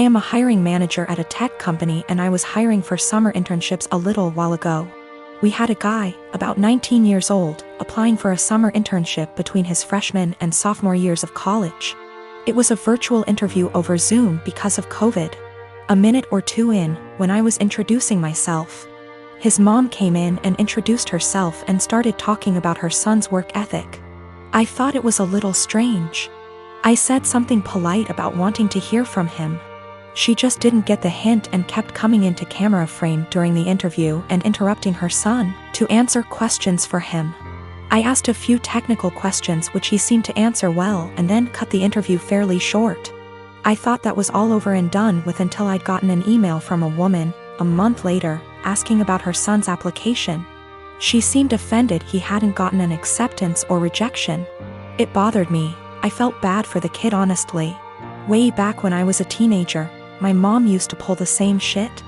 I am a hiring manager at a tech company and I was hiring for summer internships a little while ago. We had a guy, about 19 years old, applying for a summer internship between his freshman and sophomore years of college. It was a virtual interview over Zoom because of COVID. A minute or two in, when I was introducing myself, his mom came in and introduced herself and started talking about her son's work ethic. I thought it was a little strange. I said something polite about wanting to hear from him. She just didn't get the hint and kept coming into camera frame during the interview and interrupting her son to answer questions for him. I asked a few technical questions which he seemed to answer well and then cut the interview fairly short. I thought that was all over and done with until I'd gotten an email from a woman, a month later, asking about her son's application. She seemed offended he hadn't gotten an acceptance or rejection. It bothered me. I felt bad for the kid honestly. Way back when I was a teenager, my mom used to pull the same shit.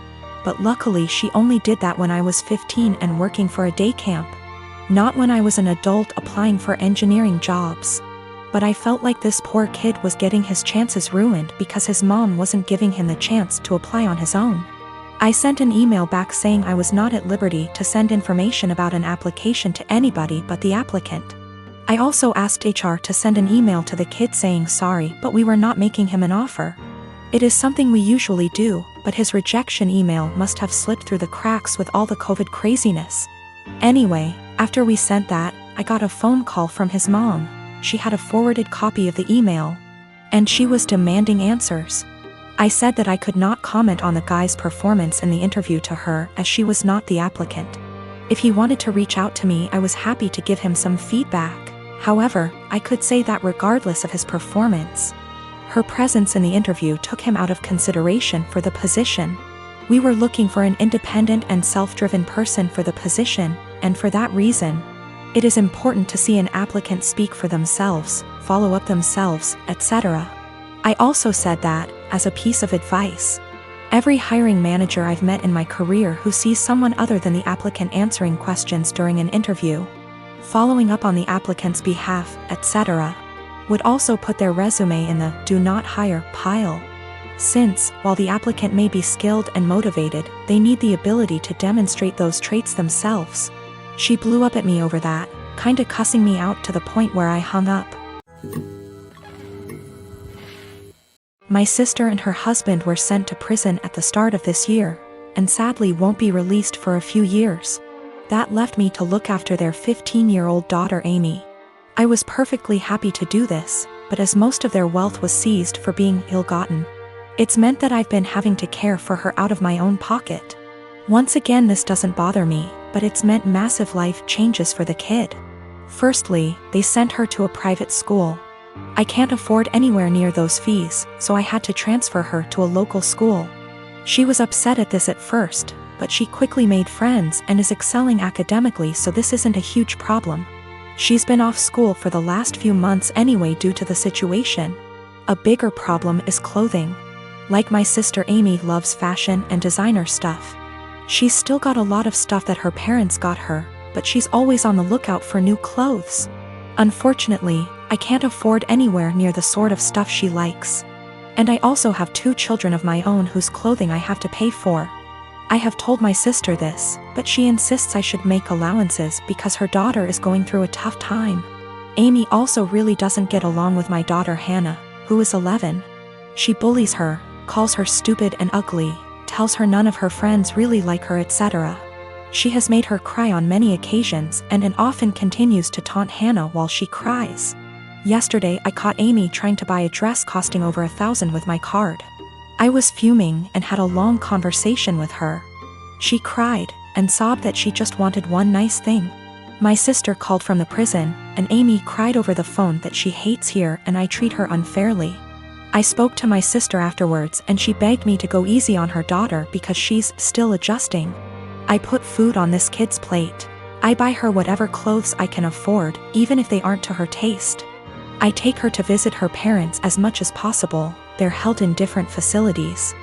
But luckily she only did that when I was 15 and working for a day camp. Not when I was an adult applying for engineering jobs. But I felt like this poor kid was getting his chances ruined because his mom wasn't giving him the chance to apply on his own. I sent an email back saying I was not at liberty to send information about an application to anybody but the applicant. I also asked HR to send an email to the kid saying sorry, but we were not making him an offer. It is something we usually do, but his rejection email must have slipped through the cracks with all the COVID craziness. Anyway, after we sent that, I got a phone call from his mom. She had a forwarded copy of the email, and she was demanding answers. I said that I could not comment on the guy's performance in the interview to her as she was not the applicant. If he wanted to reach out to me, I was happy to give him some feedback. However, I could say that regardless of his performance, her presence in the interview took him out of consideration for the position. We were looking for an independent and self-driven person for the position, and for that reason, it is important to see an applicant speak for themselves, follow up themselves, etc. I also said that, as a piece of advice, every hiring manager I've met in my career who sees someone other than the applicant answering questions during an interview, following up on the applicant's behalf, etc., would also put their resume in the "do not hire" pile. Since, while the applicant may be skilled and motivated, they need the ability to demonstrate those traits themselves. She blew up at me over that, kinda cussing me out to the point where I hung up. My sister and her husband were sent to prison at the start of this year, and sadly won't be released for a few years. That left me to look after their 15-year-old daughter Amy. I was perfectly happy to do this, but as most of their wealth was seized for being ill-gotten, it's meant that I've been having to care for her out of my own pocket. Once again, this doesn't bother me, but it's meant massive life changes for the kid. Firstly, they sent her to a private school. I can't afford anywhere near those fees, so I had to transfer her to a local school. She was upset at this at first, but she quickly made friends and is excelling academically, so this isn't a huge problem. She's been off school for the last few months anyway due to the situation. A bigger problem is clothing. Like my sister Amy loves fashion and designer stuff. She's still got a lot of stuff that her parents got her, but she's always on the lookout for new clothes. Unfortunately, I can't afford anywhere near the sort of stuff she likes. And I also have 2 children of my own whose clothing I have to pay for. I have told my sister this, but she insists I should make allowances because her daughter is going through a tough time. Amy also really doesn't get along with my daughter Hannah, who is 11. She bullies her, calls her stupid and ugly, tells her none of her friends really like her, etc. She has made her cry on many occasions and often continues to taunt Hannah while she cries. Yesterday I caught Amy trying to buy a dress costing over $1,000 with my card. I was fuming and had a long conversation with her. She cried and sobbed that she just wanted one nice thing. My sister called from the prison, and Amy cried over the phone that she hates here and I treat her unfairly. I spoke to my sister afterwards and she begged me to go easy on her daughter because she's still adjusting. I put food on this kid's plate. I buy her whatever clothes I can afford, even if they aren't to her taste. I take her to visit her parents as much as possible. They're held in different facilities.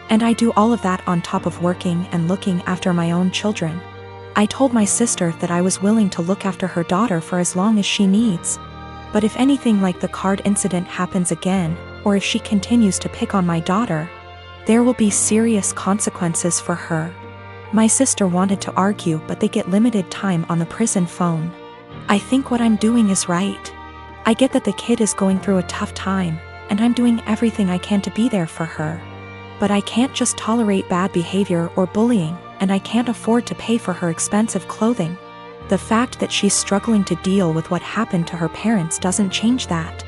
And I do all of that on top of working and looking after my own children. I told my sister that I was willing to look after her daughter for as long as she needs. But if anything like the card incident happens again, or if she continues to pick on my daughter, There will be serious consequences for her. My sister wanted to argue, but they get limited time on the prison phone. I think what I'm doing is right. I get that the kid is going through a tough time, and I'm doing everything I can to be there for her. But I can't just tolerate bad behavior or bullying, and I can't afford to pay for her expensive clothing. The fact that she's struggling to deal with what happened to her parents doesn't change that.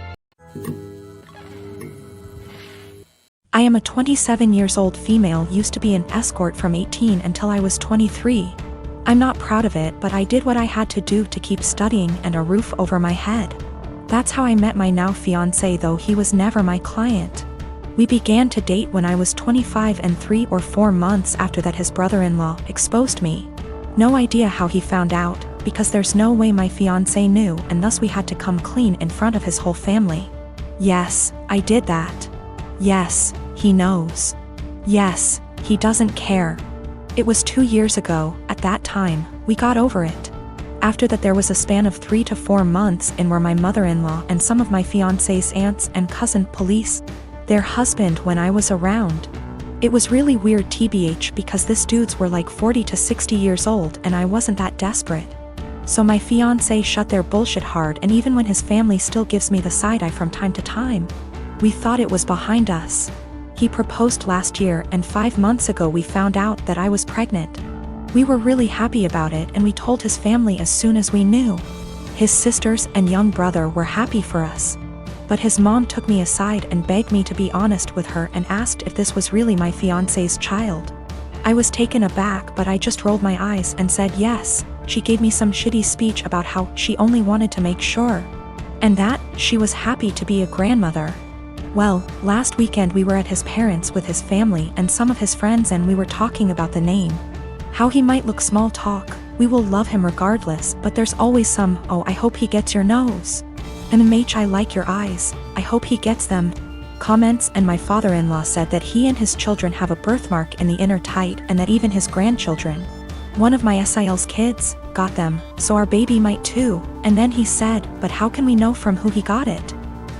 I am a 27 years old female, used to be an escort from 18 until I was 23. I'm not proud of it, but I did what I had to do to keep studying and a roof over my head. That's how I met my now fiancé, though he was never my client. We began to date when I was 25, and 3 or 4 months after that his brother-in-law exposed me. No idea how he found out, because there's no way my fiancé knew, and thus we had to come clean in front of his whole family. Yes, I did that. Yes, he knows. Yes, he doesn't care. It was 2 years ago. At that time, we got over it. After that there was a span of 3 to 4 months in where my mother-in-law and some of my fiancé's aunts and cousin police their husband when I was around. It was really weird tbh, because this dudes were like 40 to 60 years old and I wasn't that desperate. So my fiancé shut their bullshit hard, and even when his family still gives me the side eye from time to time, we thought it was behind us. He proposed last year, and 5 months ago we found out that I was pregnant. We were really happy about it, and we told his family as soon as we knew. His sisters and young brother were happy for us. But his mom took me aside and begged me to be honest with her and asked if this was really my fiancé's child. I was taken aback, but I just rolled my eyes and said yes. She gave me some shitty speech about how she only wanted to make sure, and that she was happy to be a grandmother. Well, last weekend we were at his parents' with his family and some of his friends, and we were talking about the name. How he might look, small talk. We will love him regardless, but there's always some, oh, I hope he gets your nose. MMH, I like your eyes. I hope he gets them. Comments. And my father-in-law said that he and his children have a birthmark in the inner tight, and that even his grandchildren, one of my SIL's kids, got them, so our baby might too. And then he said, but how can we know from who he got it?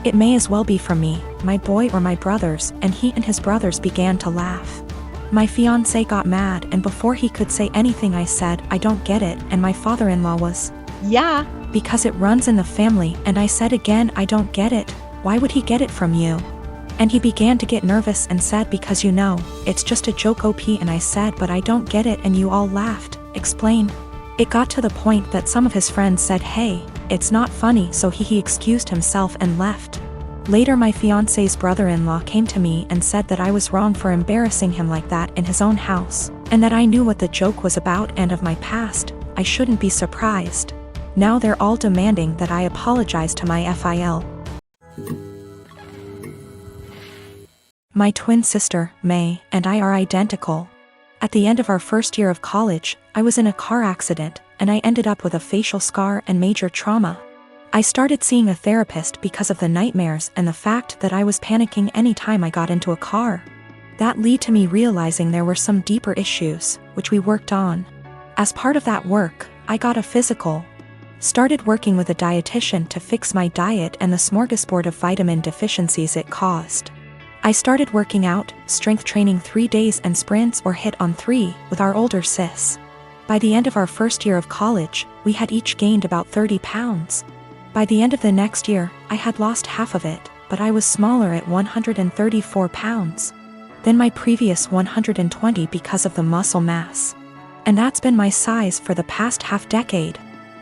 It may as well be from me, my boy, or my brothers. And he and his brothers began to laugh. My fiancé got mad, and before he could say anything I said, I don't get it, and my father-in-law was, yeah, because it runs in the family. And I said again, I don't get it. Why would he get it from you? And he began to get nervous and said, because you know, it's just a joke OP. And I said, but I don't get it, and you all laughed. Explain. It got to the point that some of his friends said, hey, it's not funny, so he excused himself and left. Later my fiancé's brother-in-law came to me and said that I was wrong for embarrassing him like that in his own house, and that I knew what the joke was about and of my past. I shouldn't be surprised. Now they're all demanding that I apologize to my FIL. My twin sister, May, and I are identical. At the end of our first year of college, I was in a car accident, and I ended up with a facial scar and major trauma. I started seeing a therapist because of the nightmares and the fact that I was panicking anytime I got into a car. That led to me realizing there were some deeper issues, which we worked on. As part of that work, I got a physical. Started working with a dietitian to fix my diet and the smorgasbord of vitamin deficiencies it caused. I started working out, strength training 3 days and sprints or hit on 3 with our older sis. By the end of our first year of college, we had each gained about 30 pounds. By the end of the next year, I had lost half of it, but I was smaller at 134 pounds than my previous 120 because of the muscle mass. And that's been my size for the past half-decade.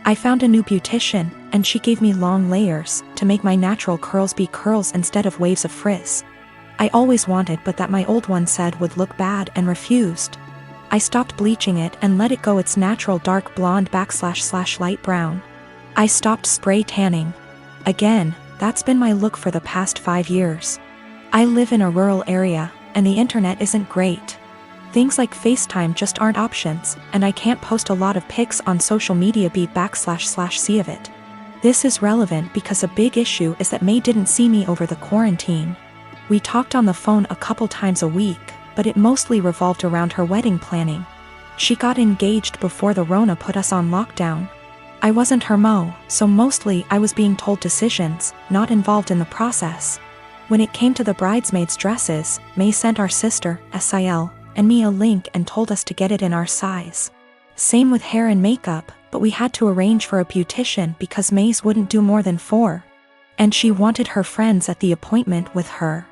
I found a new beautician, and she gave me long layers to make my natural curls be curls instead of waves of frizz. I always wanted, but that my old one said would look bad, and refused. I stopped bleaching it and let it go its natural dark blonde / light brown. I stopped spray tanning. Again, that's been my look for the past 5 years. I live in a rural area, and the internet isn't great. Things like FaceTime just aren't options, and I can't post a lot of pics on social media / see of it. This is relevant because a big issue is that May didn't see me over the quarantine. We talked on the phone a couple times a week, but it mostly revolved around her wedding planning. She got engaged before the Rona put us on lockdown. I wasn't her mo, so mostly I was being told decisions, not involved in the process. When it came to the bridesmaids' dresses, May sent our sister, SIL, and me a link and told us to get it in our size. Same with hair and makeup, but we had to arrange for a beautician because May's wouldn't do more than 4. And she wanted her friends at the appointment with her.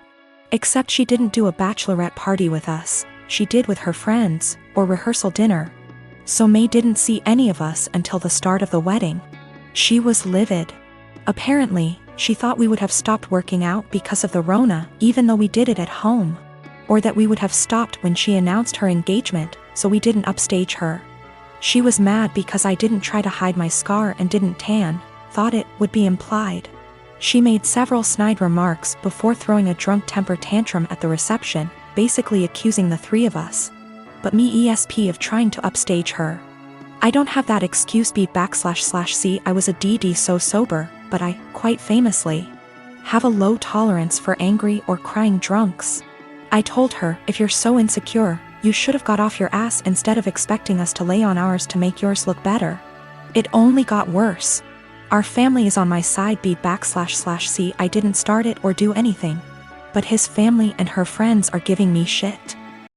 Except she didn't do a bachelorette party with us, she did with her friends, or rehearsal dinner. So May didn't see any of us until the start of the wedding. She was livid. Apparently, she thought we would have stopped working out because of the Rona, even though we did it at home. Or that we would have stopped when she announced her engagement, so we didn't upstage her. She was mad because I didn't try to hide my scar and didn't tan, thought it would be implied. She made several snide remarks before throwing a drunk temper tantrum at the reception, basically accusing the 3 of us. But me ESP of trying to upstage her. I don't have that excuse B//C I was a DD so sober, but I, quite famously, have a low tolerance for angry or crying drunks. I told her, if you're so insecure, you should have got off your ass instead of expecting us to lay on ours to make yours look better. It only got worse. Our family is on my side B//C I didn't start it or do anything. But his family and her friends are giving me shit.